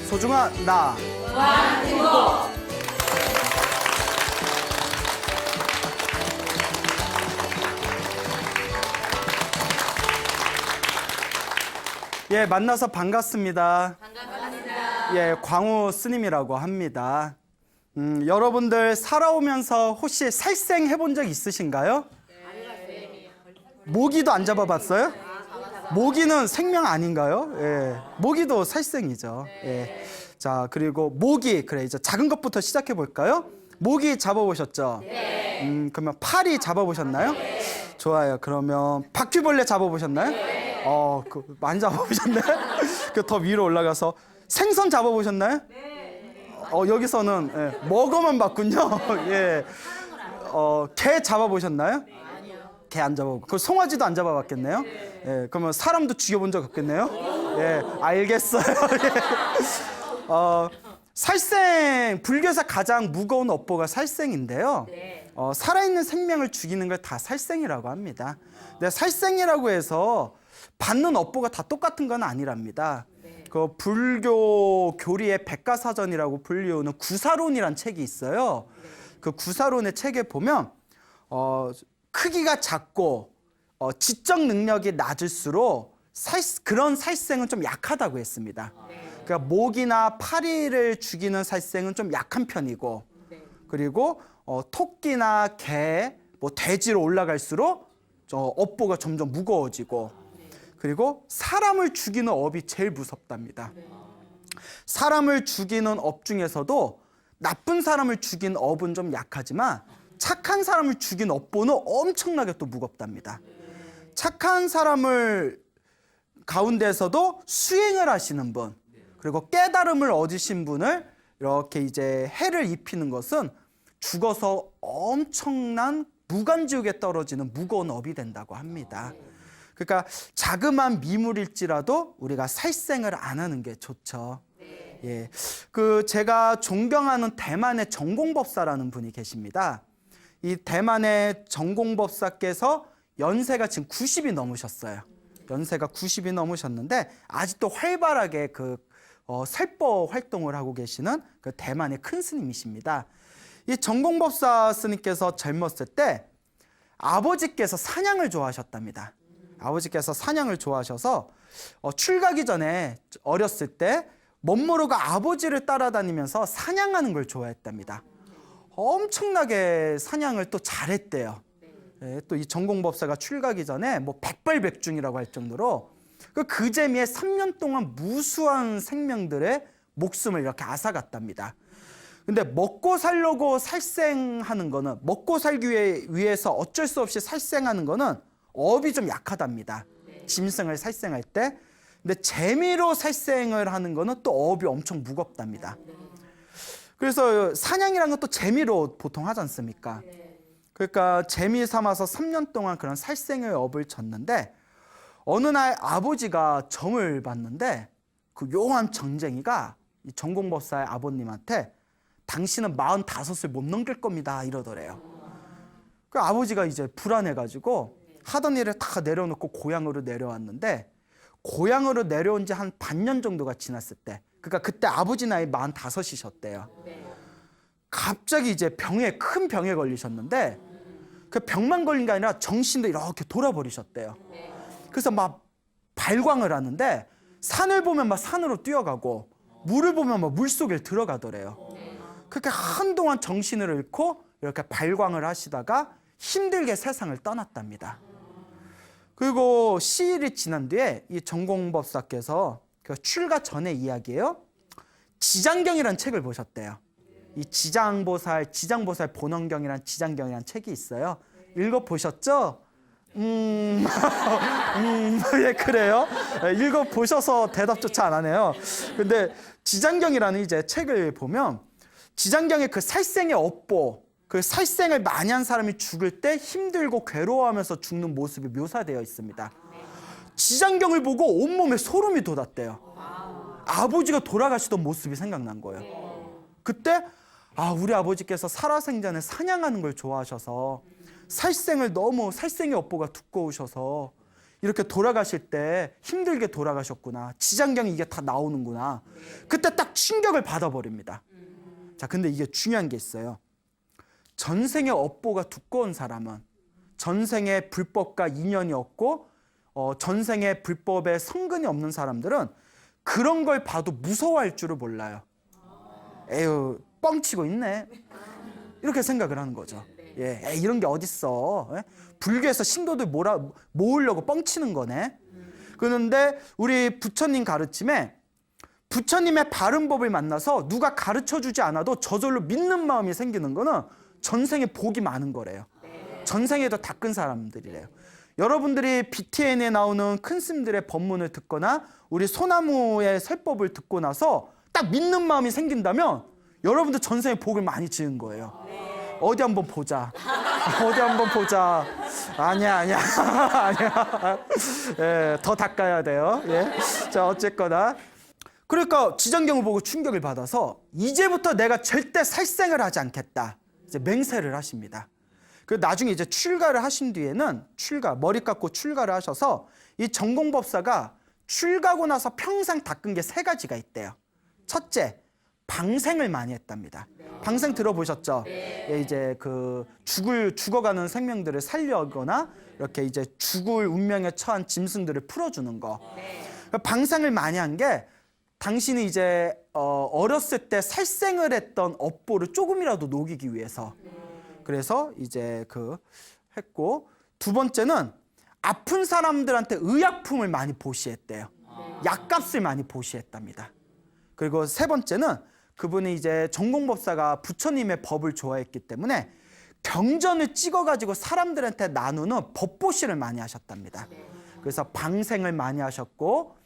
소중한 나. 예, 만나서 반갑습니다. 예, 광우 스님이라고 합니다. 여러분들 살아오면서 혹시 살생 해본 적 있으신가요? 모기도 안 잡아봤어요? 모기는 생명 아닌가요? 예, 모기도 살생이죠. 예. 자, 그리고 모기, 그래, 이제 작은 것부터 시작해 볼까요? 모기 잡아보셨죠? 그러면 파리 잡아보셨나요? 좋아요. 그러면 바퀴벌레 잡아보셨나요? 많이 잡아보셨나요? 그 더 위로 올라가서 생선 잡아보셨나요? 여기서는 예, 먹어만 봤군요. 예. 개 잡아보셨나요? 개 안 잡아보고. 그 송아지도 안 잡아봤겠네요. 예, 그러면 사람도 죽여본 적 없겠네요. 예, 알겠어요. 예. 살생, 불교에서 가장 무거운 업보가 살생인데요. 살아있는 생명을 죽이는 걸 다 살생이라고 합니다. 근데 살생이라고 해서 받는 업보가 다 똑같은 건 아니랍니다. 그 불교 교리의 백과사전이라고 불리우는 구사론이란 책이 있어요. 그 구사론의 책에 보면 크기가 작고 지적 능력이 낮을수록 그런 살생은 좀 약하다고 했습니다. 그러니까 모기나 파리를 죽이는 살생은 좀 약한 편이고, 그리고 토끼나 개, 뭐 돼지로 올라갈수록 업보가 점점 무거워지고, 그리고 사람을 죽이는 업이 제일 무섭답니다. 사람을 죽이는 업 중에서도 나쁜 사람을 죽인 업은 좀 약하지만 착한 사람을 죽인 업보는 엄청나게 또 무겁답니다. 착한 사람을 가운데서도 수행을 하시는 분, 그리고 깨달음을 얻으신 분을 이렇게 이제 해를 입히는 것은 죽어서 엄청난 무간지옥에 떨어지는 무거운 업이 된다고 합니다. 그러니까 자그마한 미물일지라도 우리가 살생을 안 하는 게 좋죠. 예, 그 제가 존경하는 대만의 정공법사라는 분이 계십니다. 이 대만의 정공법사께서 연세가 지금 90이 넘으셨어요. 연세가 90이 넘으셨는데 아직도 활발하게 그 설법 활동을 하고 계시는 그 대만의 큰 스님이십니다. 이 정공법사 스님께서 젊었을 때 아버지께서 사냥을 좋아하셨답니다. 아버지께서 사냥을 좋아하셔서 출가기 전에 어렸을 때 멋모르고 아버지를 따라다니면서 사냥하는 걸 좋아했답니다. 엄청나게 사냥을 또 잘했대요. 예, 또 이 전공법사가 출가기 전에 뭐 백발백중이라고 할 정도로 그 재미에 3년 동안 무수한 생명들의 목숨을 이렇게 앗아갔답니다. 근데 먹고 살려고 살생하는 거는, 먹고 살기 위해서 어쩔 수 없이 살생하는 거는 업이 좀 약하답니다. 짐승을 살생할 때. 근데 재미로 살생을 하는 거는 또 업이 엄청 무겁답니다. 그래서 사냥이라는 것도 재미로 보통 하지 않습니까? 그러니까 재미 삼아서 3년 동안 그런 살생의 업을 졌는데 어느 날 아버지가 점을 봤는데 그 용한 점쟁이가 이 전공법사의 아버님한테 당신은 45을 못 넘길 겁니다 이러더래요. 그 아버지가 이제 불안해가지고 하던 일을 다 내려놓고 고향으로 내려왔는데 고향으로 내려온 지 한 반년 정도가 지났을 때, 그러니까 그때 아버지 나이 45이셨대요. 갑자기 이제 큰 병에 걸리셨는데 그 병만 걸린 게 아니라 정신도 이렇게 돌아버리셨대요. 그래서 막 발광을 하는데 산을 보면 막 산으로 뛰어가고 물을 보면 막 물속에 들어가더래요. 그렇게 한동안 정신을 잃고 이렇게 발광을 하시다가 힘들게 세상을 떠났답니다. 그리고 시일이 지난 뒤에 이 전공법사께서 그 출가 전의 이야기예요. 지장경이라는 책을 보셨대요. 이 지장보살 본원경이라는 지장경이라는 책이 있어요. 읽어보셨죠? 예, 그래요. 읽어보셔서 대답조차 안 하네요. 근데 지장경이라는 이제 책을 보면 지장경의 그 살생의 업보, 그 살생을 많이 한 사람이 죽을 때 힘들고 괴로워하면서 죽는 모습이 묘사되어 있습니다. 지장경을 보고 온몸에 소름이 돋았대요. 아버지가 돌아가시던 모습이 생각난 거예요. 그때 우리 아버지께서 살아생전에 사냥하는 걸 좋아하셔서 살생의 업보가 두꺼우셔서 이렇게 돌아가실 때 힘들게 돌아가셨구나. 지장경이 이게 다 나오는구나. 그때 딱 충격을 받아버립니다. 자, 근데 이게 중요한 게 있어요. 전생의 업보가 두꺼운 사람은, 전생의 불법과 인연이 없고 전생의 불법에 성근이 없는 사람들은 그런 걸 봐도 무서워할 줄을 몰라요. 에휴, 뻥치고 있네. 이렇게 생각을 하는 거죠. 예, 에이, 이런 게 어딨어. 예? 불교에서 신도들 모으려고 뻥치는 거네. 그런데 우리 부처님 가르침에 부처님의 바른 법을 만나서 누가 가르쳐주지 않아도 저절로 믿는 마음이 생기는 거는 전생에 복이 많은 거래요. 전생에도 닦은 사람들이래요. 여러분들이 BTN에 나오는 큰 스님들의 법문을 듣거나 우리 소나무의 설법을 듣고 나서 딱 믿는 마음이 생긴다면 여러분들 전생에 복을 많이 지은 거예요. 어디 한번 보자. 어디 한번 보자. 아니야. 아니야. 예, 더 닦아야 돼요. 예. 자, 어쨌거나. 그러니까 지장경을 보고 충격을 받아서 이제부터 내가 절대 살생을 하지 않겠다. 이제 맹세를 하십니다. 그 나중에 이제 출가를 하신 뒤에는 머리 깎고 출가를 하셔서 이 전공법사가 출가하고 나서 평생 닦은 게 3가지가 있대요. 첫째, 방생을 많이 했답니다. 방생 들어보셨죠? 예, 이제 그 죽어가는 생명들을 살려거나 이렇게 이제 죽을 운명에 처한 짐승들을 풀어주는 거. 그러니까 방생을 많이 한 게 당신이 이제 어렸을 때 살생을 했던 업보를 조금이라도 녹이기 위해서. 그래서 이제 했고, 2번째는 아픈 사람들한테 의약품을 많이 보시했대요. 약값을 많이 보시했답니다. 그리고 3번째는 그분이 이제 전공법사가 부처님의 법을 좋아했기 때문에 경전을 찍어가지고 사람들한테 나누는 법보시를 많이 하셨답니다. 그래서 방생을 많이 하셨고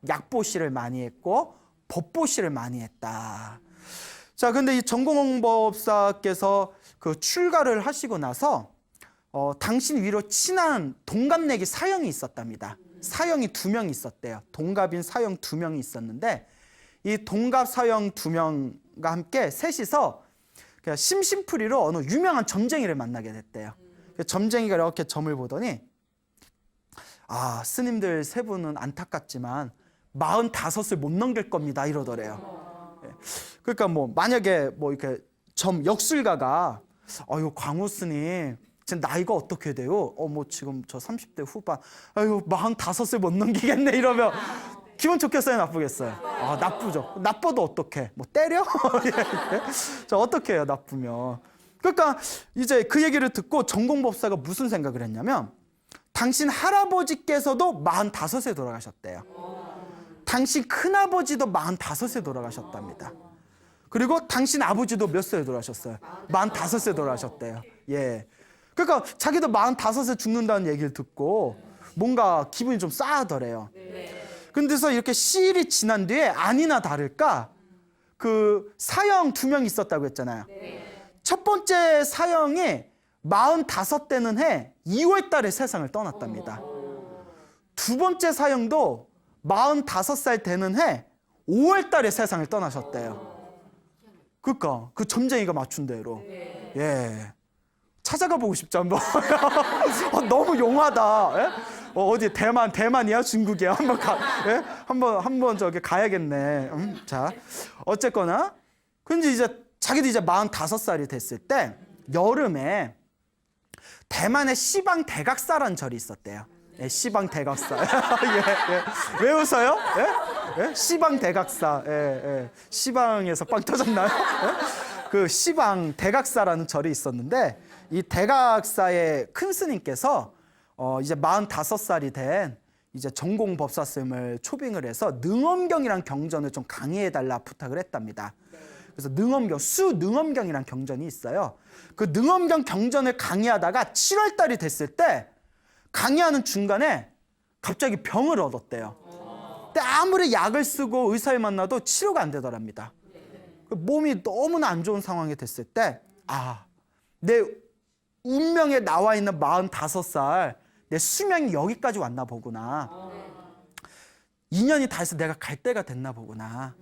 약보시를 많이 했고 법보시를 많이 했다. 자, 근데 이 전공법사께서 그 출가를 하시고 나서 당신 위로 친한 동갑내기 사형이 있었답니다. 사형이 2명 있었대요. 동갑인 사형 2명이 있었는데 이 동갑 사형 2명과 함께 셋이서 심심풀이로 어느 유명한 점쟁이를 만나게 됐대요. 점쟁이가 이렇게 점을 보더니 아, 스님들 3분은 안타깝지만 45을 못 넘길 겁니다 이러더래요. 그러니까 뭐 만약에 뭐 이렇게 역술가가 아유, 광호 스님 지금 나이가 어떻게 돼요? 뭐 지금 저 30대 후반. 아유, 45을 못 넘기겠네 이러면 기분 좋겠어요, 나쁘겠어요? 아, 나쁘죠. 나빠도 어떡해? 뭐 때려? 자, 어떻게 해요, 나쁘면? 그러니까 이제 그 얘기를 듣고 전공법사가 무슨 생각을 했냐면 당신 할아버지께서도 45에 돌아가셨대요. 당신 큰아버지도 45에 돌아가셨답니다. 그리고 당신 아버지도 몇 살에 돌아가셨어요? 45에 돌아가셨대요. 예. 그러니까 자기도 45에 죽는다는 얘기를 듣고 뭔가 기분이 좀 싸하더래요. 근데서 이렇게 시일이 지난 뒤에 아니나 다를까 그 사형 2명 있었다고 했잖아요. 첫 번째 사형이 45 되는 해 2월 달에 세상을 떠났답니다. 2번째 사형도 45살 되는 해 5월 달에 세상을 떠나셨대요. 그러니까 그 점쟁이가 맞춘 대로. 예. 찾아가 보고 싶죠, 한번. 너무 용하다. 예? 어디 대만이야, 중국이야? 한번 예? 한번 저기 가야겠네. 자, 어쨌거나 근데 이제 자기도 이제 45살이 됐을 때 여름에 대만의 시방 대각사라는 절이 있었대요. 예, 시방 대각사. 예, 예. 왜 웃어요? 예? 예? 시방 대각사. 예, 예. 시방에서 빵 터졌나요? 예? 그 시방 대각사라는 절이 있었는데 이 대각사의 큰 스님께서 이제 45살이 된 이제 전공법사스님을 초빙을 해서 능엄경이란 경전을 좀 강의해달라 부탁을 했답니다. 그래서 수능엄경이란 경전이 있어요. 그 능엄경 경전을 강의하다가 7월 달이 됐을 때 강의하는 중간에 갑자기 병을 얻었대요. 근데 아무리 약을 쓰고 의사를 만나도 치료가 안 되더랍니다. 몸이 너무나 안 좋은 상황이 됐을 때 내 운명에 나와 있는 45살 내 수명이 여기까지 왔나 보구나. 인연이 다 해서 내가 갈 때가 됐나 보구나.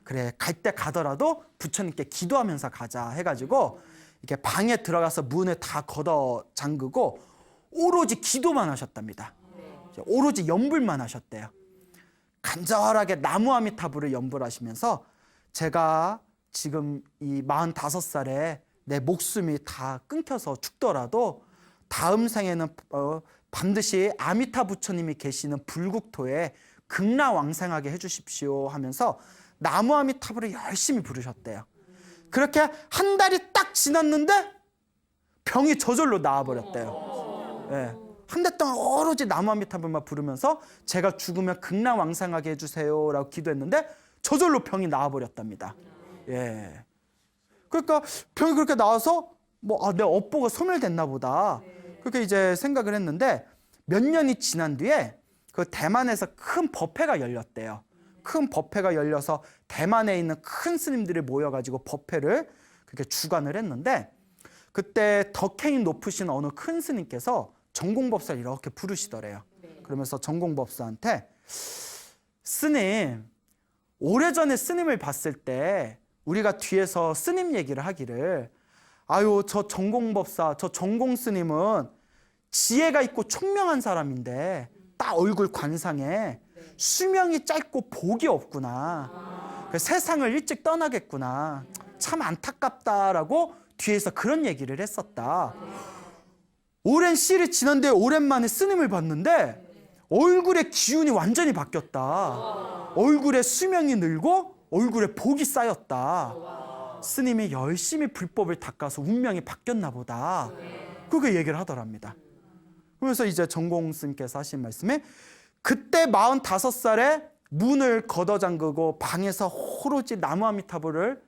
그래, 갈 때 가더라도 부처님께 기도하면서 가자 해가지고 이렇게 방에 들어가서 문을 다 걷어 잠그고 오로지 기도만 하셨답니다. 오로지 연불만 하셨대요. 간절하게 나무 아미타불을 연불하시면서 제가 지금 이 45살에 내 목숨이 다 끊겨서 죽더라도 다음 생에는 반드시 아미타 부처님이 계시는 불국토에 극락왕생하게 해주십시오 하면서 나무 아미타불을 열심히 부르셨대요. 그렇게 한 달이 딱 지났는데 병이 저절로 나아버렸대요. 예. 한 달 동안 오로지 나무 아미타불만 부르면서 제가 죽으면 극락왕생하게 해주세요 라고 기도했는데 저절로 병이 나아버렸답니다. 예. 그러니까 병이 그렇게 나와서 내 업보가 소멸됐나 보다. 그렇게 이제 생각을 했는데 몇 년이 지난 뒤에 그 대만에서 큰 법회가 열렸대요. 큰 법회가 열려서 대만에 있는 큰 스님들이 모여가지고 법회를 그렇게 주관을 했는데 그때 덕행이 높으신 어느 큰 스님께서 전공법사를 이렇게 부르시더래요. 그러면서 전공법사한테 스님, 오래전에 스님을 봤을 때 우리가 뒤에서 스님 얘기를 하기를 아유 저 전공법사, 저 전공스님은 지혜가 있고 총명한 사람인데 딱 얼굴 관상에 수명이 짧고 복이 없구나. 세상을 일찍 떠나겠구나. 참 안타깝다라고 뒤에서 그런 얘기를 했었다. 오랜 시일이 지난데 오랜만에 스님을 봤는데 얼굴의 기운이 완전히 바뀌었다. 얼굴에 수명이 늘고 얼굴에 복이 쌓였다. 스님이 열심히 불법을 닦아서 운명이 바뀌었나 보다. 그렇게 얘기를 하더랍니다. 그래서 이제 전공스님께서 하신 말씀에 그때 45살에 문을 걷어잠그고 방에서 오로지 나무 아미타불을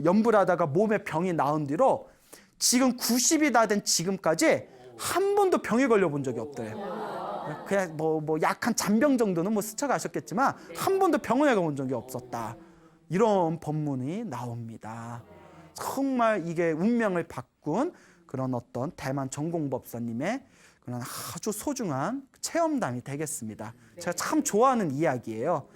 연불하다가 몸에 병이 나은 뒤로 지금 90이 다 된 지금까지 한 번도 병에 걸려본 적이 없대요. 그냥 뭐 약한 잔병 정도는 뭐 스쳐가셨겠지만 한 번도 병원에 가본 적이 없었다. 이런 법문이 나옵니다. 정말 이게 운명을 바꾼 그런 어떤 대만 전공법사님의 그런 아주 소중한 체험담이 되겠습니다. 제가 참 좋아하는 이야기예요.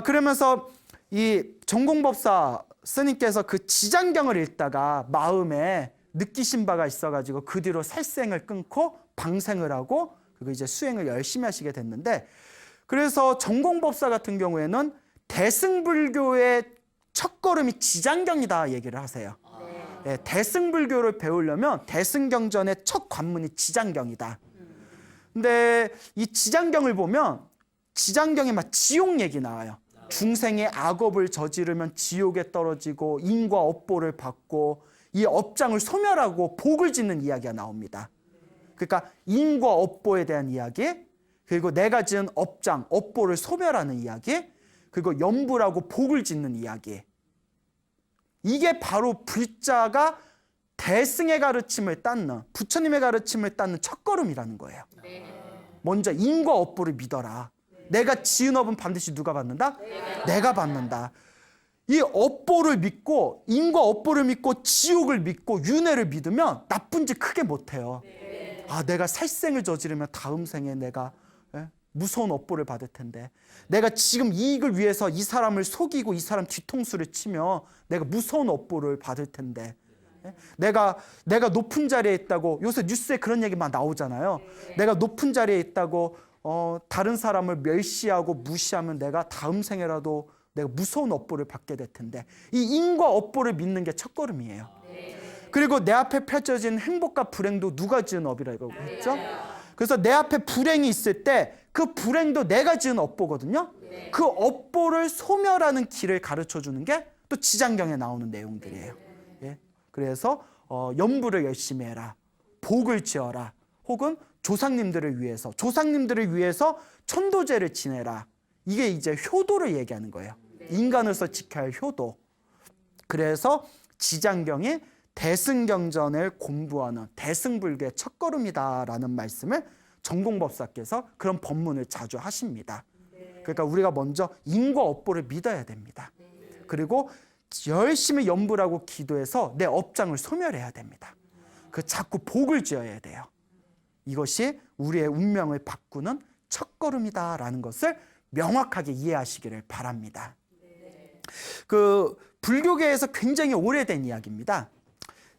그러면서 이 전공법사 스님께서 그 지장경을 읽다가 마음에 느끼신 바가 있어가지고 그 뒤로 살생을 끊고 방생을 하고 그리고 이제 수행을 열심히 하시게 됐는데 그래서 전공법사 같은 경우에는 대승불교의 첫걸음이 지장경이다 얘기를 하세요. 네, 대승불교를 배우려면 대승경전의 첫 관문이 지장경이다. 근데 이 지장경을 보면 지장경에 막 지옥 얘기 나와요. 중생의 악업을 저지르면 지옥에 떨어지고 인과 업보를 받고 이 업장을 소멸하고 복을 짓는 이야기가 나옵니다. 그러니까 인과 업보에 대한 이야기, 그리고 내가 지은 업장, 업보를 소멸하는 이야기, 그리고 연불하고 복을 짓는 이야기. 이게 바로 불자가 대승의 가르침을 닦는, 부처님의 가르침을 닦는 첫걸음이라는 거예요. 먼저 인과 업보를 믿어라. 내가 지은 업은 반드시 누가 받는다? 내가 받는다. 이 업보를 믿고 인과 업보를 믿고 지옥을 믿고 윤회를 믿으면 나쁜 짓 크게 못해요. 내가 살생을 저지르면 다음 생에 내가 무서운 업보를 받을 텐데 내가 지금 이익을 위해서 이 사람을 속이고 이 사람 뒤통수를 치며 내가 무서운 업보를 받을 텐데 내가 높은 자리에 있다고 요새 뉴스에 그런 얘기만 나오잖아요. 내가 높은 자리에 있다고 다른 사람을 멸시하고 무시하면 내가 다음 생에라도 내가 무서운 업보를 받게 될 텐데 이 인과 업보를 믿는 게 첫걸음이에요. 그리고 내 앞에 펼쳐진 행복과 불행도 누가 지은 업이라고 했죠? 그래서 내 앞에 불행이 있을 때 그 불행도 내가 지은 업보거든요. 그 업보를 소멸하는 길을 가르쳐주는 게 또 지장경에 나오는 내용들이에요. 예? 그래서 연불을 열심히 해라. 복을 지어라. 혹은 조상님들을 위해서 천도제를 지내라. 이게 이제 효도를 얘기하는 거예요. 인간으로서 지켜야 할 효도. 그래서 지장경이 대승경전을 공부하는 대승불교의 첫걸음이다라는 말씀을 전공법사께서 그런 법문을 자주 하십니다. 그러니까 우리가 먼저 인과 업보를 믿어야 됩니다. 그리고 열심히 연불하고 기도해서 내 업장을 소멸해야 됩니다. 자꾸 복을 지어야 돼요. 이것이 우리의 운명을 바꾸는 첫걸음이다라는 것을 명확하게 이해하시기를 바랍니다. 불교계에서 굉장히 오래된 이야기입니다.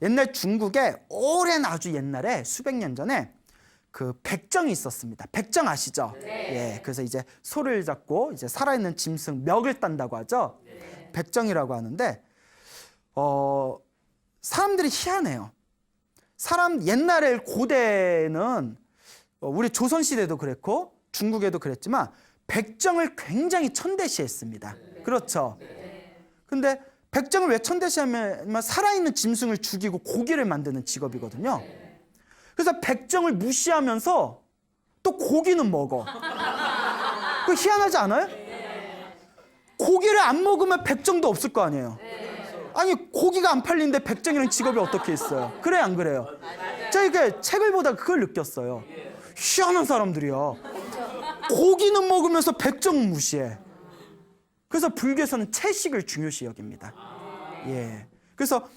옛날 중국에 아주 옛날에 수백 년 전에 그 백정이 있었습니다. 백정 아시죠? 예, 그래서 이제 소를 잡고 이제 살아있는 짐승 멱을 딴다고 하죠. 백정이라고 하는데 사람들이 희한해요. 옛날에 고대는 우리 조선시대도 그랬고 중국에도 그랬지만 백정을 굉장히 천대시했습니다. 그렇죠? 근데 백정을 왜 천대시하면 살아있는 짐승을 죽이고 고기를 만드는 직업이거든요. 그래서 백정을 무시하면서 또 고기는 먹어. 그 희한하지 않아요? 고기를 안 먹으면 백정도 없을 거 아니에요. 아니 고기가 안 팔리는데 백정이라는 직업이 어떻게 있어요? 그래 안 그래요? 제가 이게 책을 보다 그걸 느꼈어요. 희한한 사람들이야. 고기는 먹으면서 백정은 무시해. 그래서 불교에서는 채식을 중요시 여깁니다. 예. 그래서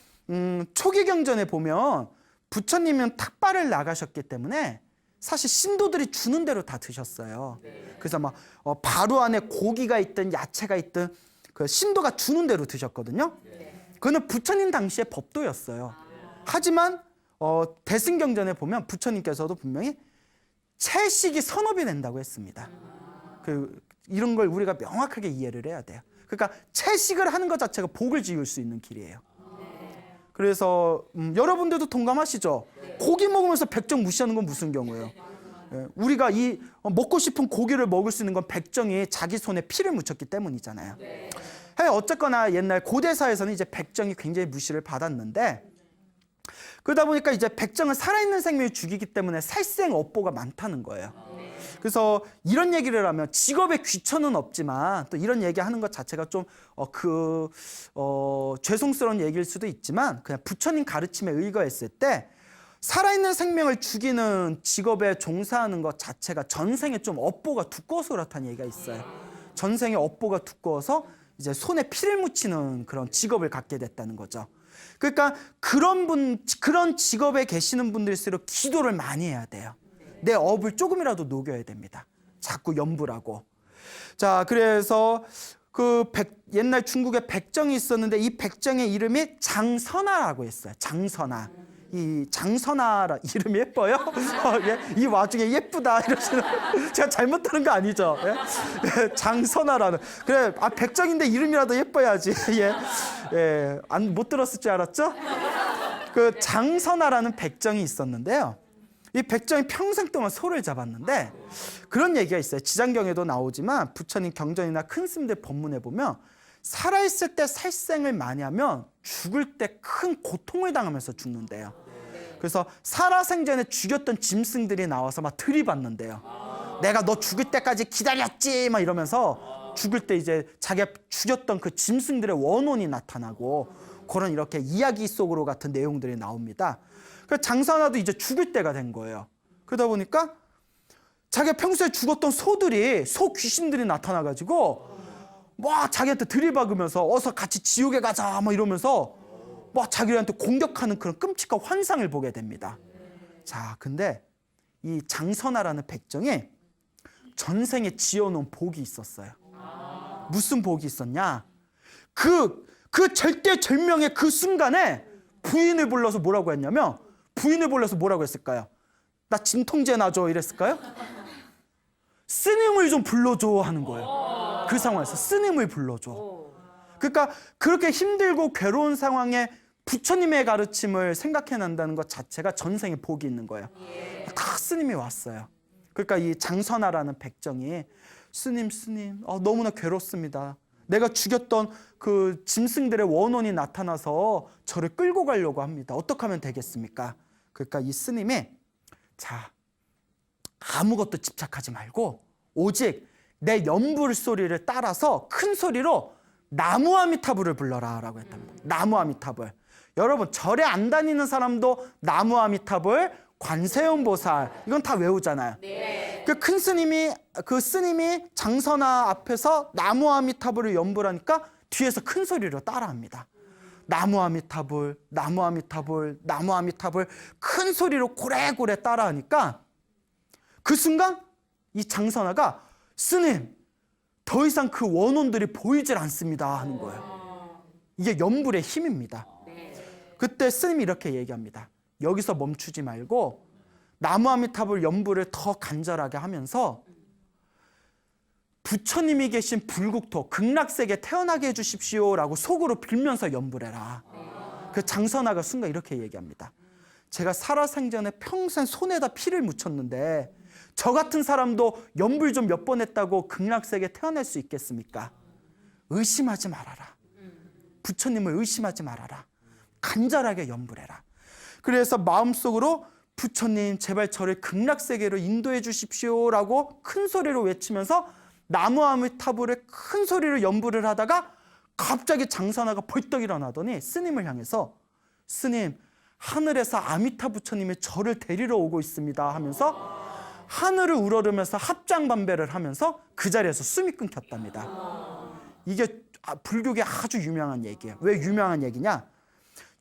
초기 경전에 보면 부처님은 탁발을 나가셨기 때문에 사실 신도들이 주는 대로 다 드셨어요. 그래서 막 바로 안에 고기가 있든 야채가 있든 그 신도가 주는 대로 드셨거든요. 그거는 부처님 당시의 법도였어요. 하지만 대승경전에 보면 부처님께서도 분명히 채식이 선업이 된다고 했습니다. 이런 걸 우리가 명확하게 이해를 해야 돼요. 그러니까 채식을 하는 것 자체가 복을 지을 수 있는 길이에요. 그래서 여러분들도 동감하시죠? 고기 먹으면서 백정 무시하는 건 무슨 경우예요? 예, 우리가 이 먹고 싶은 고기를 먹을 수 있는 건 백정이 자기 손에 피를 묻혔기 때문이잖아요. 어쨌거나 옛날 고대사에서는 이제 백정이 굉장히 무시를 받았는데 그러다 보니까 이제 백정은 살아있는 생명을 죽이기 때문에 살생업보가 많다는 거예요. 그래서 이런 얘기를 하면 직업에 귀천은 없지만 또 이런 얘기하는 것 자체가 좀 죄송스러운 얘기일 수도 있지만 그냥 부처님 가르침에 의거했을 때 살아있는 생명을 죽이는 직업에 종사하는 것 자체가 전생에 좀 업보가 두꺼워서 그렇다는 얘기가 있어요. 전생에 업보가 두꺼워서 이제 손에 피를 묻히는 그런 직업을 갖게 됐다는 거죠. 그러니까 그런 직업에 계시는 분들일수록 기도를 많이 해야 돼요. 내 업을 조금이라도 녹여야 됩니다. 자꾸 염불하고. 자, 그래서 옛날 중국에 백정이 있었는데 이 백정의 이름이 장선아라고 했어요. 장선아. 이 장선아 이름이 예뻐요? 예? 이 와중에 예쁘다 이러시는 제가 잘못 들은 거 아니죠? 예? 예, 장선아라는 그래 백정인데 이름이라도 예뻐야지. 예, 못 들었을 줄 알았죠? 그 장선아라는 백정이 있었는데요. 이 백정이 평생 동안 소를 잡았는데 그런 얘기가 있어요. 지장경에도 나오지만 부처님 경전이나 큰 스님들 법문에 보면 살아있을 때 살생을 많이 하면 죽을 때 큰 고통을 당하면서 죽는데요. 그래서 살아생전에 죽였던 짐승들이 나와서 막 들이받는데요. 내가 너 죽을 때까지 기다렸지 막 이러면서 죽을 때 이제 자기가 죽였던 그 짐승들의 원혼이 나타나고 그런 이렇게 이야기 속으로 같은 내용들이 나옵니다. 그래서 장선아도 이제 죽을 때가 된 거예요. 그러다 보니까 자기가 평소에 죽었던 소들이 소 귀신들이 나타나가지고 막 자기한테 들이박으면서 어서 같이 지옥에 가자 막 이러면서 막 자기한테 공격하는 그런 끔찍한 환상을 보게 됩니다. 자, 근데 이 장선아라는 백정이 전생에 지어놓은 복이 있었어요. 무슨 복이 있었냐? 그 절대절명의 그 순간에 부인을 불러서 뭐라고 했냐면 부인을 불러서 뭐라고 했을까요? 나 진통제 놔줘 이랬을까요? 스님을 좀 불러줘 하는 거예요. 그 상황에서 스님을 불러줘. 그러니까 그렇게 힘들고 괴로운 상황에 부처님의 가르침을 생각해낸다는 것 자체가 전생에 복이 있는 거예요. 다 스님이 왔어요. 그러니까 이 장선아라는 백정이 스님 너무나 괴롭습니다. 내가 죽였던 그 짐승들의 원혼이 나타나서 저를 끌고 가려고 합니다. 어떻게 하면 되겠습니까? 그러니까 이 스님이 자 아무것도 집착하지 말고 오직 내 연불 소리를 따라서 큰 소리로 나무아미타불을 불러라 라고 했답니다. 나무아미타불. 여러분 절에 안 다니는 사람도 나무아미타불, 관세음보살 이건 다 외우잖아요. 네. 그 스님이 장선아 앞에서 나무아미타불을 연불하니까 뒤에서 큰 소리로 따라합니다. 나무아미타불, 나무아미타불, 나무아미타불 큰 소리로 고래고래 따라하니까 그 순간 이 장선아가 스님 더 이상 그 원혼들이 보이질 않습니다 하는 거예요. 이게 연불의 힘입니다. 그때 스님이 이렇게 얘기합니다. 여기서 멈추지 말고 나무 아미타불 연불을 더 간절하게 하면서 부처님이 계신 불국토 극락세계 태어나게 해주십시오라고 속으로 빌면서 연불해라. 그 장선아가 순간 이렇게 얘기합니다. 제가 살아생전에 평생 손에다 피를 묻혔는데 저 같은 사람도 연불 좀 몇 번 했다고 극락세계 태어날 수 있겠습니까? 의심하지 말아라. 부처님을 의심하지 말아라. 간절하게 연불해라. 그래서 마음속으로 부처님 제발 저를 극락세계로 인도해 주십시오라고 큰 소리로 외치면서 나무 아미타불을 큰 소리로 연불을 하다가 갑자기 장선아가 벌떡 일어나더니 스님을 향해서 스님, 하늘에서 아미타 부처님이 저를 데리러 오고 있습니다 하면서 하늘을 우러르면서 합장반배를 하면서 그 자리에서 숨이 끊겼답니다. 이게 불교계 아주 유명한 얘기예요. 왜 유명한 얘기냐?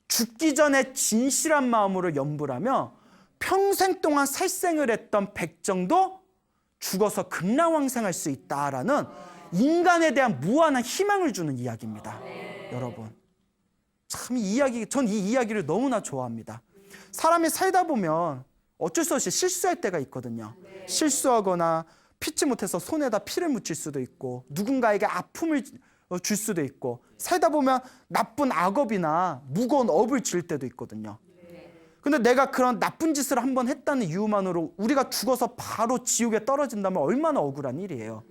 죽기 전에 진실한 마음으로 연불하며 평생 동안 살생을 했던 백정도 죽어서 극락왕생할 수 있다라는 인간에 대한 무한한 희망을 주는 이야기입니다. 여러분, 참 이 이야기, 전 이 이야기를 너무나 좋아합니다. 사람이 살다 보면 어쩔 수 없이 실수할 때가 있거든요. 실수하거나 피치 못해서 손에다 피를 묻힐 수도 있고 누군가에게 아픔을 줄 수도 있고 살다 보면 나쁜 악업이나 무거운 업을 질 때도 있거든요. 근데 내가 그런 나쁜 짓을 한번 했다는 이유만으로 우리가 죽어서 바로 지옥에 떨어진다면 얼마나 억울한 일이에요.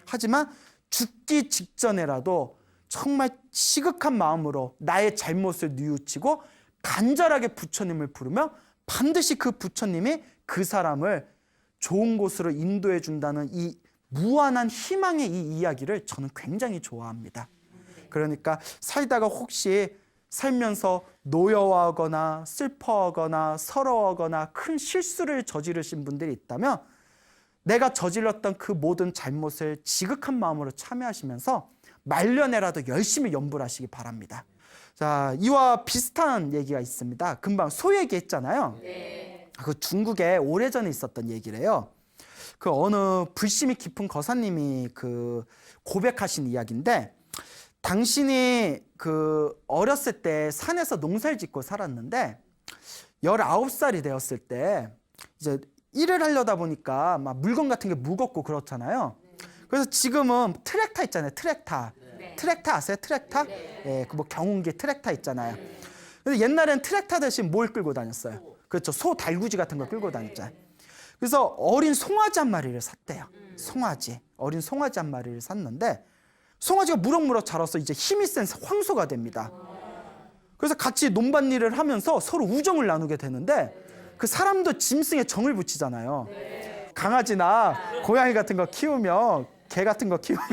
하지만 죽기 직전에라도 정말 시극한 마음으로 나의 잘못을 뉘우치고 간절하게 부처님을 부르며 반드시 그 부처님이 그 사람을 좋은 곳으로 인도해 준다는 이 무한한 희망의 이 이야기를 저는 굉장히 좋아합니다. 그러니까 살다가 혹시 살면서 노여워하거나 슬퍼하거나 서러워하거나 큰 실수를 저지르신 분들이 있다면 내가 저질렀던 그 모든 잘못을 지극한 마음으로 참여하시면서 말년에라도 열심히 연불하시기 바랍니다. 자, 이와 비슷한 얘기가 있습니다. 금방 소 얘기했잖아요. 그 중국에 오래전에 있었던 얘기래요. 그 어느 불심이 깊은 거사님이 그 고백하신 이야기인데 당신이 그 어렸을 때 산에서 농사를 짓고 살았는데 19살이 되었을 때 이제 일을 하려다 보니까 막 물건 같은 게 무겁고 그렇잖아요. 그래서 지금은 트랙터 있잖아요. 트랙터. 트랙터 아세요? 트랙터? 예, 그 뭐 경운기 트랙터 있잖아요. 근데 옛날엔 트랙터 대신 뭘 끌고 다녔어요? 그렇죠. 소 달구지 같은 거 끌고 다녔잖아요. 그래서 어린 송아지 한 마리를 샀대요. 송아지. 어린 송아지 한 마리를 샀는데 송아지가 무럭무럭 자라서 이제 힘이 센 황소가 됩니다. 그래서 같이 논밭일을 하면서 서로 우정을 나누게 되는데 그 사람도 짐승에 정을 붙이잖아요. 강아지나 고양이 같은 거 키우면 개 같은 거 키우면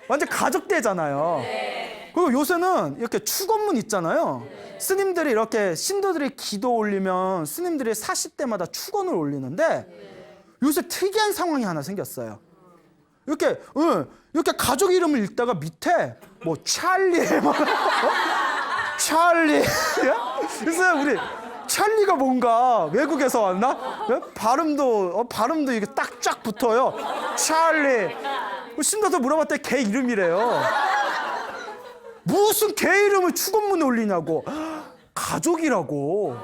완전 가족대잖아요. 그리고 요새는 이렇게 축원문 있잖아요. 스님들이 이렇게 신도들이 기도 올리면 스님들이 40대마다 축원을 올리는데 요새 특이한 상황이 하나 생겼어요. 이렇게 가족 이름을 읽다가 밑에 뭐 찰리 뭐 찰리 그래서 우리 찰리가 뭔가 외국에서 왔나? 발음도 이게 딱 쫙 붙어요. 찰리. 신도도 물어봤더니 개 이름이래요. 무슨 개 이름을 축원문에 올리냐고. 가족이라고.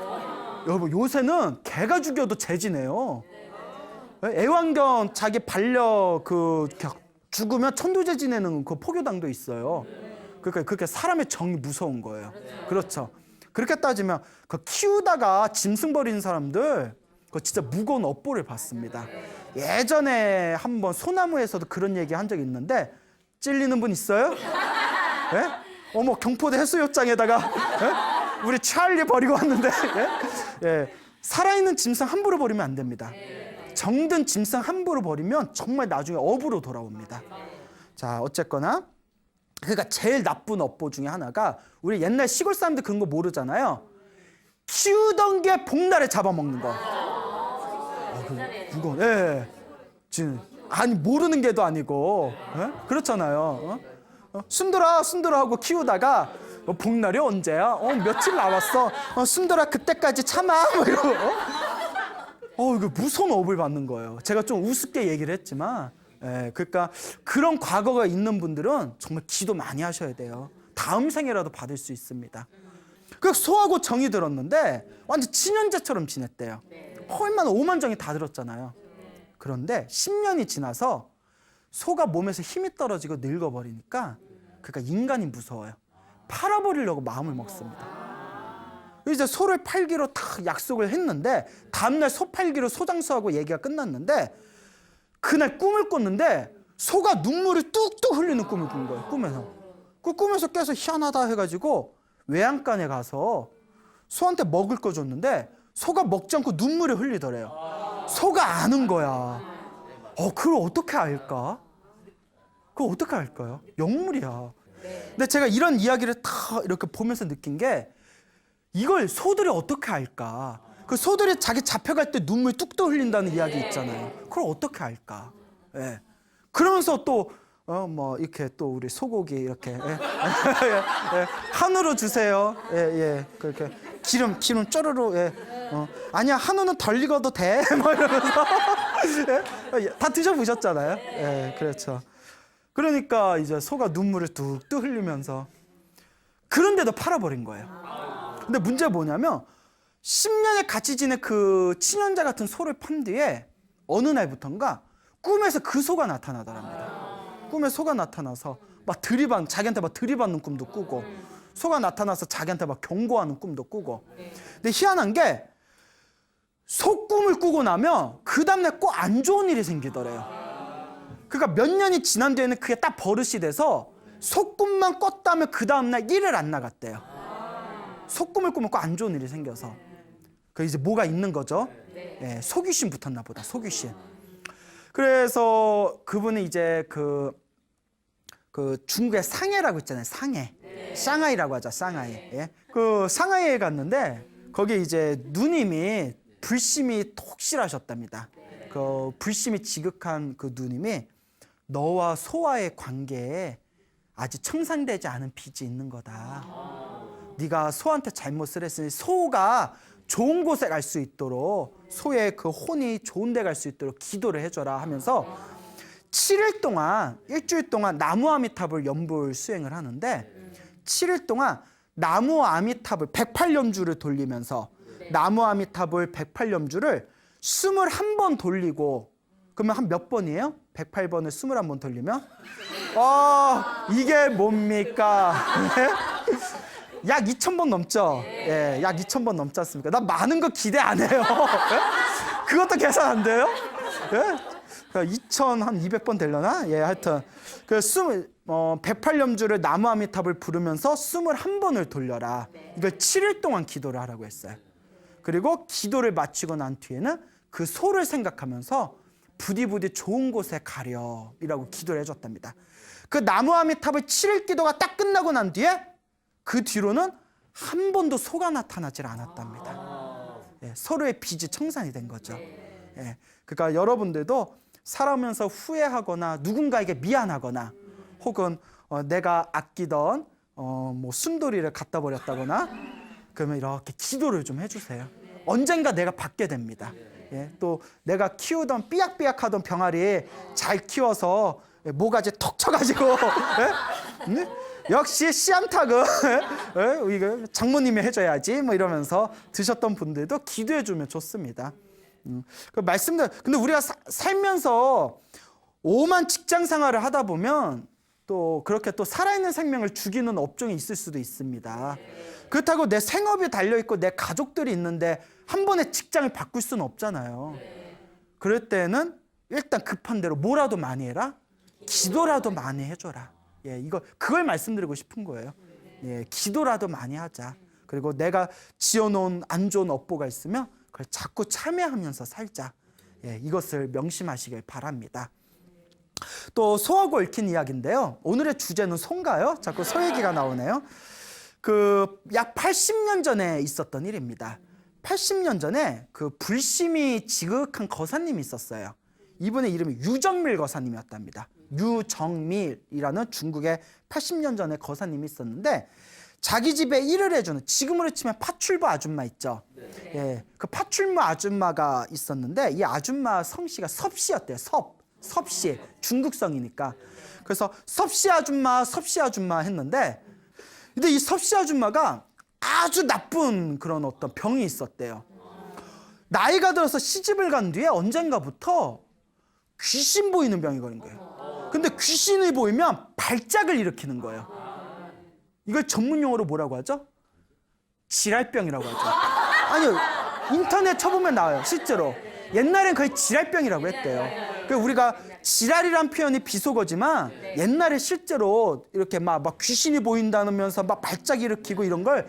여러분 요새는 개가 죽여도 죄지네요. 애완견 자기 반려 죽으면 천도제 지내는 그 포교당도 있어요. 그러니까 그렇게 사람의 정이 무서운 거예요. 그렇죠. 그렇게 따지면 그 키우다가 짐승 버리는 사람들 그 진짜 무거운 업보를 받습니다. 예전에 한번 소나무에서도 그런 얘기 한 적이 있는데 찔리는 분 있어요? 예? 어머 경포대 해수욕장에다가 예? 우리 찰리 버리고 왔는데 예? 예. 살아있는 짐승 함부로 버리면 안 됩니다. 정든 짐승 함부로 버리면 정말 나중에 업으로 돌아옵니다. 자, 어쨌거나 그러니까 제일 나쁜 업보 중에 하나가 우리 옛날 시골 사람들 그런 거 모르잖아요. 키우던 게 복날에 잡아먹는 거. 무거워. 예. 아니 모르는 게도 아니고 예? 그렇잖아요. 순돌아 하고 키우다가 복날이 언제야? 며칠 남았어. 순돌아 그때까지 참아. 뭐 이러고. 이거 무서운 업을 받는 거예요. 제가 좀 우습게 얘기를 했지만, 그러니까 그런 과거가 있는 분들은 정말 기도 많이 하셔야 돼요. 다음 생에라도 받을 수 있습니다. 그 소하고 정이 들었는데 완전 친형제처럼 지냈대요. 얼마나 오만 정이 다 들었잖아요. 그런데 10년이 지나서 소가 몸에서 힘이 떨어지고 늙어버리니까 그러니까 인간이 무서워요. 팔아버리려고 마음을 먹습니다. 이제 소를 팔기로 딱 약속을 했는데 다음날 소 팔기로 소장수하고 얘기가 끝났는데 그날 꿈을 꿨는데 소가 눈물을 뚝뚝 흘리는 꿈을 꾼 거예요. 꿈에서. 그 꿈에서 깨서 희한하다 해가지고 외양간에 가서 소한테 먹을 거 줬는데 소가 먹지 않고 눈물을 흘리더래요. 소가 아는 거야. 그걸 어떻게 알까? 그걸 어떻게 알까요? 영물이야. 근데 제가 이런 이야기를 다 이렇게 보면서 느낀 게 이걸 소들이 어떻게 알까? 그 소들이 자기 잡혀갈 때 눈물 뚝뚝 흘린다는 이야기 있잖아요. 그걸 어떻게 알까? 예. 그러면서 또 뭐 이렇게 또 우리 소고기 이렇게 한우로 주세요. 그렇게 기름 쪼르르. 아니야 한우는 덜 익어도 돼. 뭐 이러면서 다 드셔보셨잖아요. 그렇죠. 그러니까 이제 소가 눈물을 뚝뚝 흘리면서 그런데도 팔아버린 거예요. 근데 문제가 뭐냐면 10년을 같이 지낸 그 친연자 같은 소를 판 뒤에 어느 날부턴가 꿈에서 그 소가 나타나더랍니다. 꿈에 소가 나타나서 막 자기한테 막 들이받는 꿈도 꾸고 소가 나타나서 자기한테 막 경고하는 꿈도 꾸고. 근데 희한한 게 소 꿈을 꾸고 나면 그 다음날 꼭 안 좋은 일이 생기더래요. 그러니까 몇 년이 지난 뒤에는 그게 딱 버릇이 돼서 소 꿈만 꿨다면 그 다음날 일을 안 나갔대요. 소 꿈을 꾸면 꼭 안 좋은 일이 생겨서. 그 이제 뭐가 있는 거죠. 소귀신 붙었나 보다. 소귀신. 그래서 그분은 이제 그 중국의 상해라고 있잖아요. 상해. 샹하이라고 하죠. 샹하이. 그 상하이에 갔는데 거기 이제 누님이 불심이 독실하셨답니다. 그 불심이 지극한 그 누님이 너와 소와의 관계에 아직 청산되지 않은 빚이 있는 거다. 네가 소한테 잘못을 했으니 소가 좋은 곳에 갈 수 있도록 소의 그 혼이 좋은 데 갈 수 있도록 기도를 해줘라 하면서 7일 동안 일주일 동안 나무 아미탑을 연불 수행을 하는데 7일 동안 나무 아미탑을 108염주를 돌리면서 나무 아미탑을 108염주를 21번 돌리고 그러면 한 몇 번이에요? 108번을 21번 돌리면 이게 뭡니까? 약 2,000번 넘죠? 약 2,000번 넘지 않습니까? 나 많은 거 기대 안 해요. 그것도 계산 안 돼요? 2,200번 되려나? 하여튼 그 108염주를 나무 아미탑을 부르면서 21번을 돌려라. 이걸 7일 동안 기도를 하라고 했어요. 그리고 기도를 마치고 난 뒤에는 그 소를 생각하면서 부디 좋은 곳에 가렴이라고 기도를 해줬답니다. 그 나무 아미탑의 7일 기도가 딱 끝나고 난 뒤에 그 뒤로는 한 번도 소가 나타나질 않았답니다. 서로의 빚이 청산이 된 거죠. 그러니까 여러분들도 살아오면서 후회하거나 누군가에게 미안하거나 혹은 내가 아끼던 뭐 순돌이를 갖다 버렸다거나 그러면 이렇게 기도를 좀 해주세요. 언젠가 내가 받게 됩니다. 또 내가 키우던 삐약삐약하던 병아리 잘 키워서 모가지 톡 쳐가지고 역시 씨암탉은 이거 장모님이 해줘야지 뭐 이러면서 드셨던 분들도 기도해주면 좋습니다. 그 말씀대로 근데 우리가 살면서 오만 직장 생활을 하다 보면 또 그렇게 또 살아있는 생명을 죽이는 업종이 있을 수도 있습니다. 그렇다고 내 생업이 달려있고 내 가족들이 있는데 한 번에 직장을 바꿀 수는 없잖아요. 그럴 때는 일단 급한 대로 뭐라도 많이 해라. 기도라도 많이 해줘라. 그걸 말씀드리고 싶은 거예요. 기도라도 많이 하자. 그리고 내가 지어놓은 안 좋은 업보가 있으면 그걸 자꾸 참여하면서 살자. 이것을 명심하시길 바랍니다. 또 소하고 얽힌 이야기인데요. 오늘의 주제는 소인가요? 자꾸 소 얘기가 나오네요. 약 80년 전에 있었던 일입니다. 80년 전에 그 불심이 지극한 거사님이 있었어요. 이분의 이름이 유정밀 거사님이었답니다. 유정밀이라는 중국의 80년 전에 거사님이 있었는데 자기 집에 일을 해주는 지금으로 치면 파출부 아줌마 있죠. 그 파출부 아줌마가 있었는데 이 아줌마 성씨가 섭씨였대요. 섭씨 중국성이니까. 그래서 섭씨 아줌마 했는데 근데 이 섭씨 아줌마가 아주 나쁜 그런 어떤 병이 있었대요. 나이가 들어서 시집을 간 뒤에 언젠가부터 귀신 보이는 병이 걸린 거예요. 근데 귀신이 보이면 발작을 일으키는 거예요. 이걸 전문 용어로 뭐라고 하죠? 지랄병이라고 하죠. 아니요, 인터넷 쳐보면 나와요, 실제로. 옛날엔 거의 지랄병이라고 했대요. 우리가 지랄이란 표현이 비속어지만 옛날에 실제로 이렇게 막 귀신이 보인다면서 막 발작 일으키고 이런 걸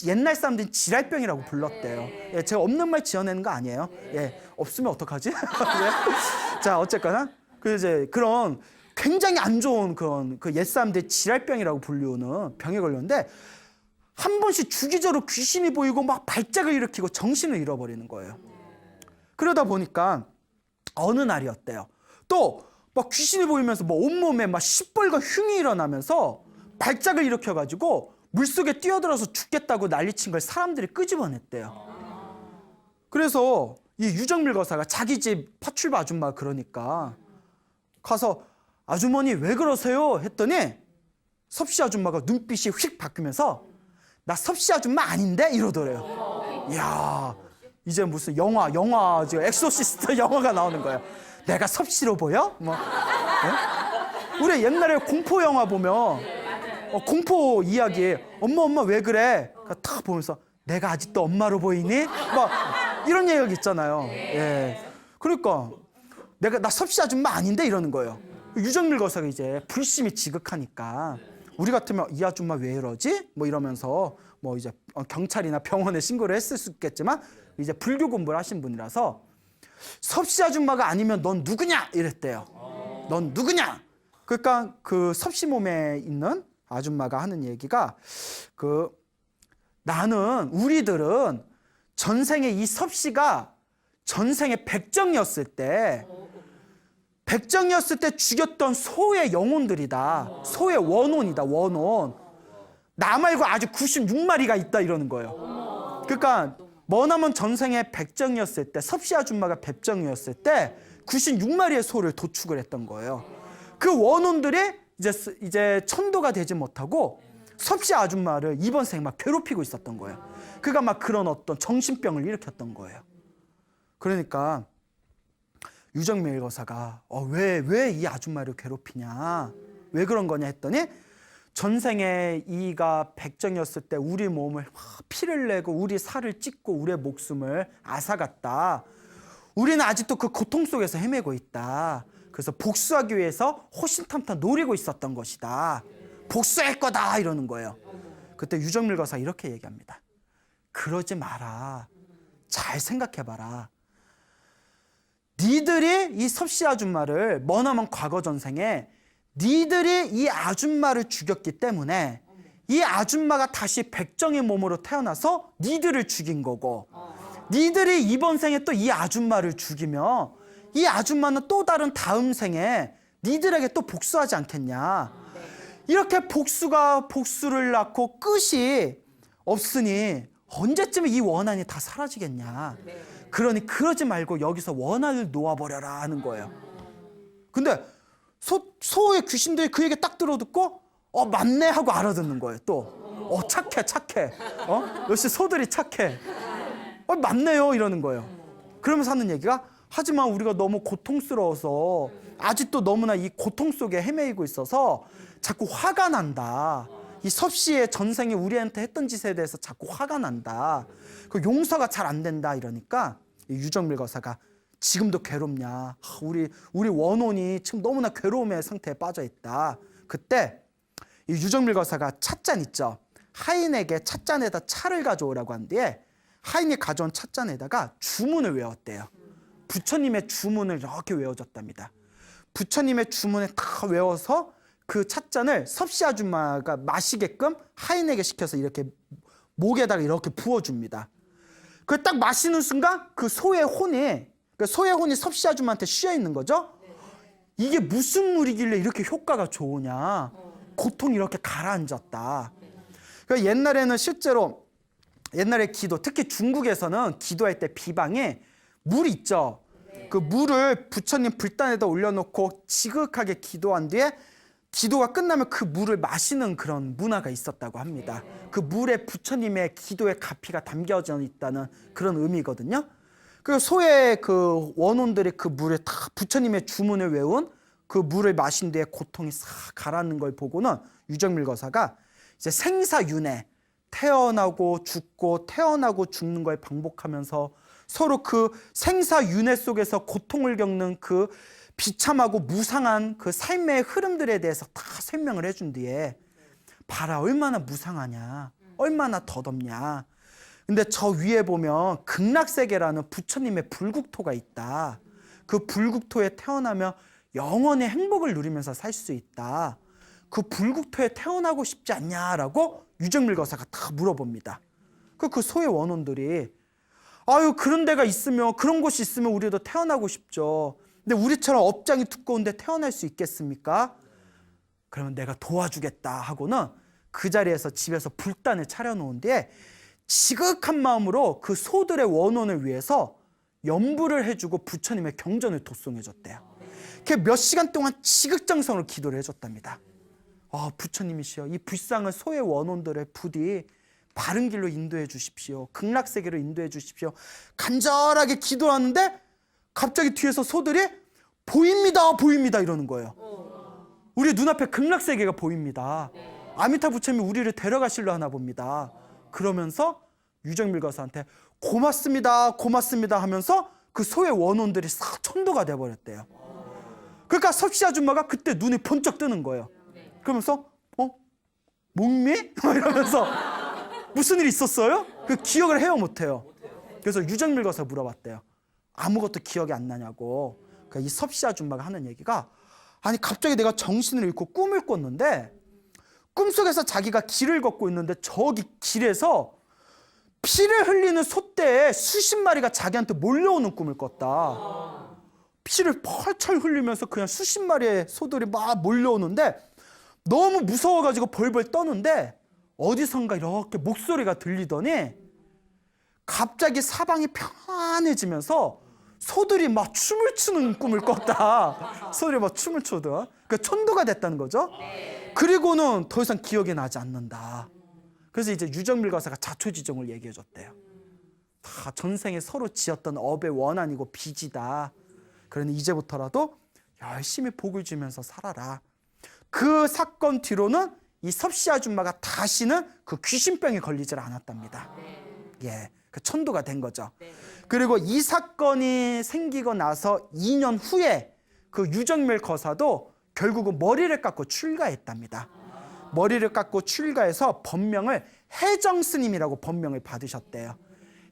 옛날 사람들이 지랄병이라고 불렀대요. 예, 제가 없는 말 지어내는 거 아니에요. 예, 없으면 어떡하지? 네. 자, 어쨌거나 이제 그런 굉장히 안 좋은 그런 그 옛 사람들이 지랄병이라고 불리우는 병에 걸렸는데 한 번씩 주기적으로 귀신이 보이고 막 발작을 일으키고 정신을 잃어버리는 거예요. 그러다 보니까 어느 날이었대요. 또 막 귀신이 보이면서 뭐 온몸에 막 시뻘건 흉이 일어나면서 발작을 일으켜가지고 물속에 뛰어들어서 죽겠다고 난리친 걸 사람들이 끄집어냈대요. 그래서 이 유정밀 거사가 자기 집 파출부 아줌마 그러니까 가서 아주머니 왜 그러세요? 했더니 섭씨 아줌마가 눈빛이 휙 바뀌면서 나 섭씨 아줌마 아닌데? 이러더래요. 이야, 이제 무슨 영화 지금 엑소시스트 영화가 나오는 거예요. 내가 섭씨로 보여? 뭐, 네? 우리 옛날에 공포 영화 보면 공포 이야기 엄마 왜 그래? 탁 보면서 내가 아직도 엄마로 보이니? 막 이런 이야기 있잖아요. 예. 그러니까 나 섭씨 아줌마 아닌데 이러는 거예요. 유정밀 거사가 이제 불심이 지극하니까 우리 같으면 이 아줌마 왜 이러지? 뭐 이러면서 뭐 이제 경찰이나 병원에 신고를 했을 수 있겠지만 이제 불교 공부를 하신 분이라서 섭씨 아줌마가 아니면 넌 누구냐? 이랬대요. 넌 누구냐? 그러니까 그 섭씨 몸에 있는 아줌마가 하는 얘기가 우리들은 전생에 이 섭씨가 전생에 백정이었을 때 죽였던 소의 영혼들이다. 소의 원혼이다. 원혼. 나 말고 아주 96마리가 있다 이러는 거예요. 그러니까 머나먼 전생에 백정이었을 때 섭씨 아줌마가 백정이었을 때 96마리의 소를 도축을 했던 거예요. 그 원혼들이 이제 천도가 되지 못하고 섭씨 아줌마를 이번 생에 막 괴롭히고 있었던 거예요. 그가 막 그런 어떤 정신병을 일으켰던 거예요. 그러니까 유정밀 거사가 왜 이 아줌마를 괴롭히냐? 왜 그런 거냐 했더니 전생에 이가 백정이었을 때 우리 몸을 피를 내고 우리 살을 찢고 우리의 목숨을 앗아갔다. 우리는 아직도 그 고통 속에서 헤매고 있다. 그래서 복수하기 위해서 호신탐탐 노리고 있었던 것이다. 복수할 거다 이러는 거예요. 그때 유정밀 거사 이렇게 얘기합니다. 그러지 마라. 잘 생각해봐라. 니들이 이 섭씨 아줌마를 머나먼 과거 전생에 니들이 이 아줌마를 죽였기 때문에 이 아줌마가 다시 백정의 몸으로 태어나서 니들을 죽인 거고 니들이 이번 생에 또 이 아줌마를 죽이며 이 아줌마는 또 다른 다음 생에 니들에게 또 복수하지 않겠냐. 이렇게 복수가 복수를 낳고 끝이 없으니 언제쯤에 이 원한이 다 사라지겠냐. 그러니 그러지 말고 여기서 원한을 놓아버려라 하는 거예요. 근데 소의 귀신들이 그 얘기 딱 들어듣고 맞네 하고 알아듣는 거예요. 또 착해 역시 소들이 착해. 맞네요 이러는 거예요. 그러면서 하는 얘기가 하지만 우리가 너무 고통스러워서 아직도 너무나 이 고통 속에 헤매이고 있어서 자꾸 화가 난다. 이 섭씨의 전생에 우리한테 했던 짓에 대해서 자꾸 화가 난다. 그 용서가 잘 안 된다 이러니까 이 유정밀 거사가 지금도 괴롭냐? 우리 원혼이 지금 너무나 괴로움의 상태에 빠져 있다. 그때 이 유정밀 거사가 찻잔 있죠. 하인에게 찻잔에다 차를 가져오라고 한 뒤에 하인이 가져온 찻잔에다가 주문을 외웠대요. 부처님의 주문을 이렇게 외워줬답니다. 부처님의 주문을 다 외워서 그 찻잔을 섭씨 아줌마가 마시게끔 하인에게 시켜서 이렇게 목에다가 이렇게 부어줍니다. 그 딱 마시는 순간 그 소의 혼이 섭씨 아줌마한테 쉬어 있는 거죠. 이게 무슨 물이길래 이렇게 효과가 좋으냐. 고통이 이렇게 가라앉았다. 그러니까 옛날에는 실제로 기도, 특히 중국에서는 기도할 때 비방에 물 있죠. 그 물을 부처님 불단에다 올려놓고 지극하게 기도한 뒤에 기도가 끝나면 그 물을 마시는 그런 문화가 있었다고 합니다. 그 물에 부처님의 기도의 가피가 담겨져 있다는 그런 의미거든요. 그 소의 그 원혼들이 그 물에 다 부처님의 주문을 외운 그 물을 마신 뒤에 고통이 싹 가라앉는 걸 보고는 유정밀 거사가 이제 생사윤회, 태어나고 죽고 태어나고 죽는 걸 반복하면서 서로 그 생사윤회 속에서 고통을 겪는 그 비참하고 무상한 그 삶의 흐름들에 대해서 다 설명을 해준 뒤에 봐라 얼마나 무상하냐, 얼마나 덧없냐. 근데 저 위에 보면 극락세계라는 부처님의 불국토가 있다. 그 불국토에 태어나면 영원의 행복을 누리면서 살 수 있다. 그 불국토에 태어나고 싶지 않냐라고 유정밀 거사가 다 물어봅니다. 그 소의 원혼들이 아유 그런 데가 있으면, 그런 곳이 있으면 우리도 태어나고 싶죠. 근데 우리처럼 업장이 두꺼운데 태어날 수 있겠습니까? 그러면 내가 도와주겠다 하고는 그 자리에서 집에서 불단을 차려놓은 뒤에 지극한 마음으로 그 소들의 원혼을 위해서 연부를 해주고 부처님의 경전을 독송해줬대요. 몇 시간 동안 지극정성으로 기도를 해줬답니다. 부처님이시여, 이 불쌍한 소의 원혼들의 부디 바른 길로 인도해 주십시오. 극락세계로 인도해 주십시오. 간절하게 기도하는데 갑자기 뒤에서 소들이 보입니다, 보입니다 이러는 거예요. 우리 눈앞에 극락세계가 보입니다. 아미타 부처님이 우리를 데려가시려 하나 봅니다. 그러면서 유정밀 거사한테 고맙습니다, 고맙습니다 하면서 그 소의 원혼들이 싹 천도가 돼버렸대요. 그러니까 섭씨 아줌마가 그때 눈이 번쩍 뜨는 거예요. 그러면서 목미? 이러면서 무슨 일이 있었어요? 그 기억을 해요 못해요. 그래서 유정밀 거사 물어봤대요. 아무것도 기억이 안 나냐고. 그러니까 이 섭씨 아줌마가 하는 얘기가, 아니 갑자기 내가 정신을 잃고 꿈을 꿨는데 꿈속에서 자기가 길을 걷고 있는데 저기 길에서 피를 흘리는 소떼에 수십 마리가 자기한테 몰려오는 꿈을 꿨다. 피를 펄펄 흘리면서 그냥 수십 마리의 소들이 막 몰려오는데 너무 무서워가지고 벌벌 떠는데 어디선가 이렇게 목소리가 들리더니 갑자기 사방이 평안해지면서 소들이 막 춤을 추는 꿈을 꿨다. 소들이 막 춤을 추던. 그러니까 천도가 됐다는 거죠. 그리고는 더 이상 기억이 나지 않는다. 그래서 이제 유정밀 거사가 자초지종을 얘기해 줬대요. 다 전생에 서로 지었던 업의 원한이고 빚이다. 그러니 이제부터라도 열심히 복을 주면서 살아라. 그 사건 뒤로는 이 섭씨 아줌마가 다시는 그 귀신병에 걸리질 않았답니다. 예, 그 천도가 된 거죠. 그리고 이 사건이 생기고 나서 2년 후에 그 유정밀 거사도 결국은 머리를 깎고 출가했답니다. 머리를 깎고 출가해서 법명을 해정스님이라고 법명을 받으셨대요.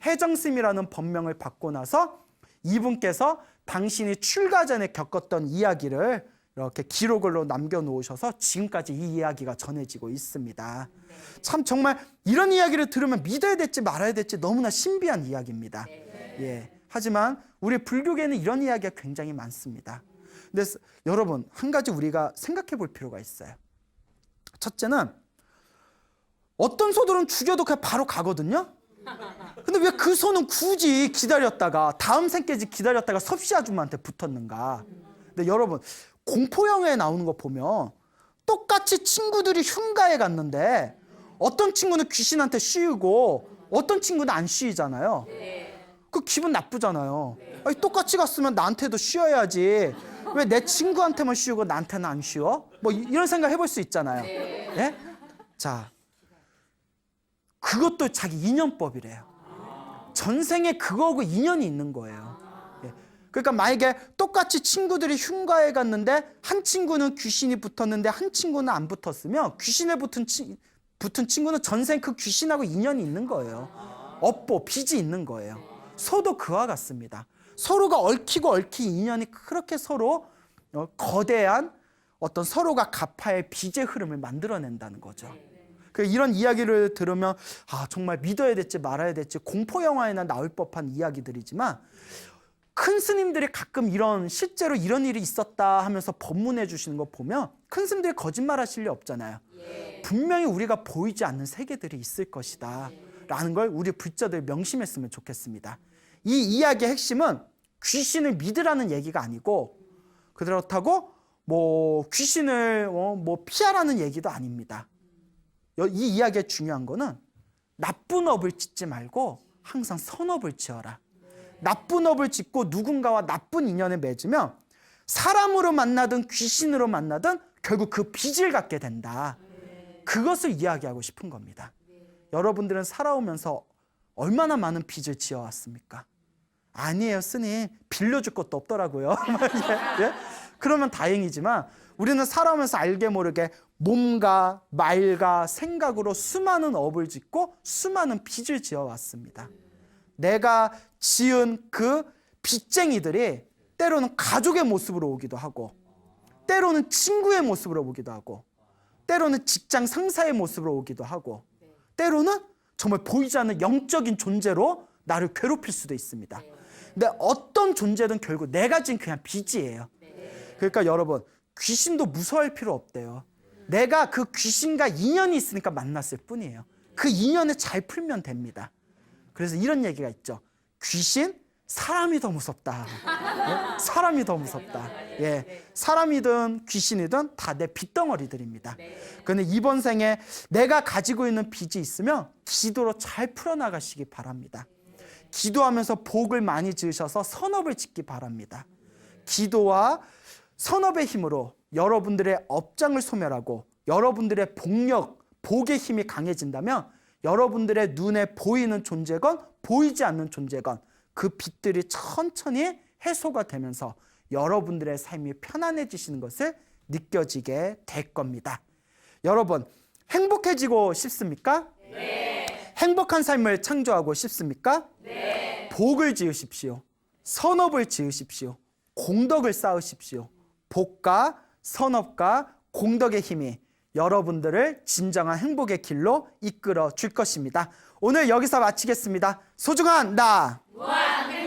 해정스님이라는 법명을 받고 나서 이분께서 당신이 출가 전에 겪었던 이야기를 이렇게 기록으로 남겨놓으셔서 지금까지 이 이야기가 전해지고 있습니다. 참 정말 이런 이야기를 들으면 믿어야 될지 말아야 될지 너무나 신비한 이야기입니다. 예. 하지만 우리 불교계는 이런 이야기가 굉장히 많습니다. 근데 여러분 한 가지 우리가 생각해 볼 필요가 있어요. 첫째는 어떤 소들은 죽여도 그냥 바로 가거든요. 근데 왜 그 소는 굳이 기다렸다가 다음 생까지 기다렸다가 섭씨 아줌마한테 붙었는가? 근데 여러분 공포영화에 나오는 거 보면 똑같이 친구들이 흉가에 갔는데 어떤 친구는 귀신한테 씌우고 어떤 친구는 안 씌이잖아요. 그 기분 나쁘잖아요. 아니, 똑같이 갔으면 나한테도 씌워야지. 왜 내 친구한테만 씌우고 나한테는 안 씌워? 뭐 이런 생각 해볼 수 있잖아요. 예? 자, 그것도 자기 인연법이래요. 전생에 그거하고 인연이 있는 거예요. 예. 그러니까 만약에 똑같이 친구들이 흉가에 갔는데 한 친구는 귀신이 붙었는데 한 친구는 안 붙었으면 귀신에 붙은 친구는 전생 그 귀신하고 인연이 있는 거예요. 업보, 빚이 있는 거예요. 소도 그와 같습니다. 서로가 얽히고 얽힌 인연이 그렇게 서로 거대한 어떤 서로가 갚아야 빚의 흐름을 만들어낸다는 거죠. 이런 이야기를 들으면 정말 믿어야 될지 말아야 될지 공포 영화에나 나올 법한 이야기들이지만 큰 스님들이 가끔 실제로 이런 일이 있었다 하면서 법문해 주시는 거 보면 큰 스님들이 거짓말 하실 리 없잖아요. 분명히 우리가 보이지 않는 세계들이 있을 것이다 라는 걸 우리 불자들 명심했으면 좋겠습니다. 이 이야기의 핵심은 귀신을 믿으라는 얘기가 아니고 그렇다고 뭐 귀신을 뭐 피하라는 얘기도 아닙니다. 이 이야기의 중요한 거는 나쁜 업을 짓지 말고 항상 선업을 지어라. 나쁜 업을 짓고 누군가와 나쁜 인연에 맺으면 사람으로 만나든 귀신으로 만나든 결국 그 빚을 갖게 된다. 그것을 이야기하고 싶은 겁니다. 여러분들은 살아오면서 얼마나 많은 빚을 지어왔습니까? 아니에요, 스님. 빌려줄 것도 없더라고요. 예? 그러면 다행이지만 우리는 살아오면서 알게 모르게 몸과 말과 생각으로 수많은 업을 짓고 수많은 빚을 지어왔습니다. 내가 지은 그 빚쟁이들이 때로는 가족의 모습으로 오기도 하고, 때로는 친구의 모습으로 오기도 하고, 때로는 직장 상사의 모습으로 오기도 하고, 때로는 정말 보이지 않는 영적인 존재로 나를 괴롭힐 수도 있습니다. 근데 어떤 존재든 결국 내가 지은 그냥 빚이에요. 그러니까 여러분, 귀신도 무서워할 필요 없대요. 내가 그 귀신과 인연이 있으니까 만났을 뿐이에요. 그 인연을 잘 풀면 됩니다. 그래서 이런 얘기가 있죠. 귀신, 사람이 더 무섭다. 예? 사람이 더 무섭다. 예. 사람이든 귀신이든 다 내 빚덩어리들입니다. 그런데 이번 생에 내가 가지고 있는 빚이 있으면 기도로 잘 풀어나가시기 바랍니다. 기도하면서 복을 많이 지으셔서 선업을 짓기 바랍니다. 기도와 선업의 힘으로 여러분들의 업장을 소멸하고 여러분들의 복력, 복의 힘이 강해진다면 여러분들의 눈에 보이는 존재건 보이지 않는 존재건 그 빚들이 천천히 해소가 되면서 여러분들의 삶이 편안해지시는 것을 느껴지게 될 겁니다. 여러분, 행복해지고 싶습니까? 네. 행복한 삶을 창조하고 싶습니까? 네. 복을 지으십시오. 선업을 지으십시오. 공덕을 쌓으십시오. 복과 선업과 공덕의 힘이 여러분들을 진정한 행복의 길로 이끌어 줄 것입니다. 오늘 여기서 마치겠습니다. 소중한 나 무한대